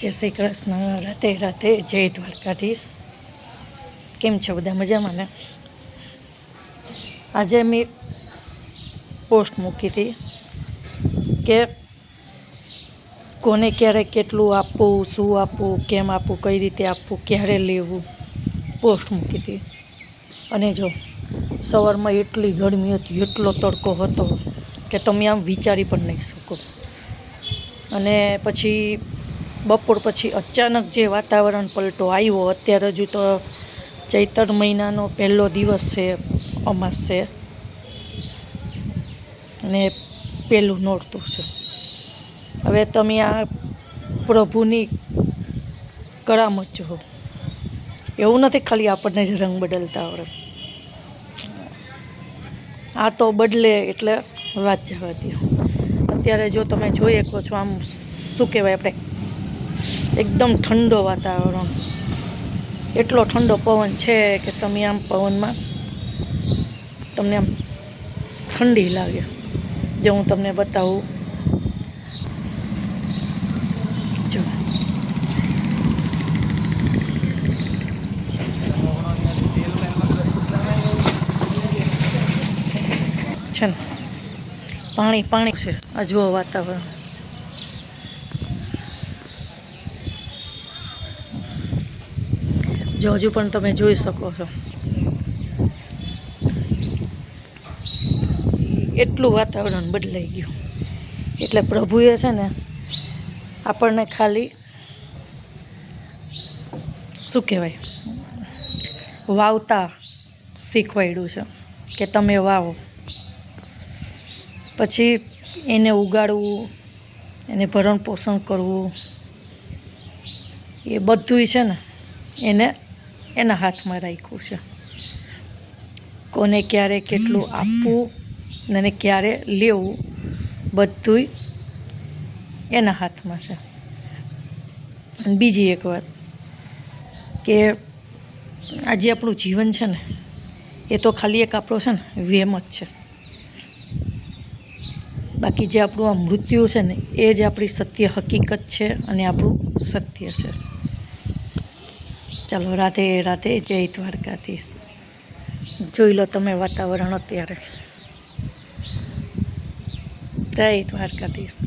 જય શ્રી કૃષ્ણ, રાધે રાધે, જય દ્વારકાધીશ। કેમ છો બધા? મજામાં ને? આજે મેં પોસ્ટ મૂકી હતી કે કોને ક્યારે કેટલું આપવું, શું આપવું, કેમ આપવું, કઈ રીતે આપવું, ક્યારે લેવું, પોસ્ટ મૂકી હતી। અને જો સવારમાં એટલી ગરમી હતી, એટલો તડકો હતો કે તમે આમ વિચારી પણ નહીં શકો। અને પછી બપોર પછી અચાનક જે વાતાવરણ પલટો આવ્યો, અત્યારે હજુ તો ચૈત્ર મહિનાનો પહેલો દિવસ છે, અમાસ છે અને પહેલું નોરતું છે। હવે તમે આ પ્રભુની કરામત જુઓ। એવું નથી ખાલી આપણને જ રંગ બદલતા આવડે, આ તો બદલે એટલે વાત જવા દો। અત્યારે જો તમે જોઈ શકો છો, આમ શું કહેવાય, આપણે એકદમ ઠંડો વાતાવરણ, એટલો ઠંડો પવન છે કે તમે આમ પવનમાં તમને આમ ઠંડી લાગે। જો હું તમને બતાવું, જો છે ને પાણી પાણી છે, આ જુઓ વાતાવરણ। જો હજુ પણ તમે જોઈ શકો છો, એટલું વાતાવરણ બદલાઈ ગયું। એટલે પ્રભુએ છે ને આપણને ખાલી શું કહેવાય, વાવતા શીખવાડ્યું છે કે તમે વાવો, પછી એને ઉગાડવું, એને ભરણ પોષણ કરવું, એ બધુંય છે ને એને એના હાથમાં રાખ્યું છે। કોને ક્યારે કેટલું આપવું અને ક્યારે લેવું, બધુંય એના હાથમાં છે। અને બીજી એક વાત કે આજે આપણું જીવન છે ને, એ તો ખાલી એક આપણો છે ને વેમ જ છે। બાકી જે આપણું આ મૃત્યુ છે ને, એ જ આપણી સત્ય હકીકત છે અને આપણું સત્ય છે। ચાલો, રાધે રાધે, જય દ્વારકાધીશ। જોઈ લો તમે વાતાવરણ અત્યારે, જય દ્વારકાધીશ।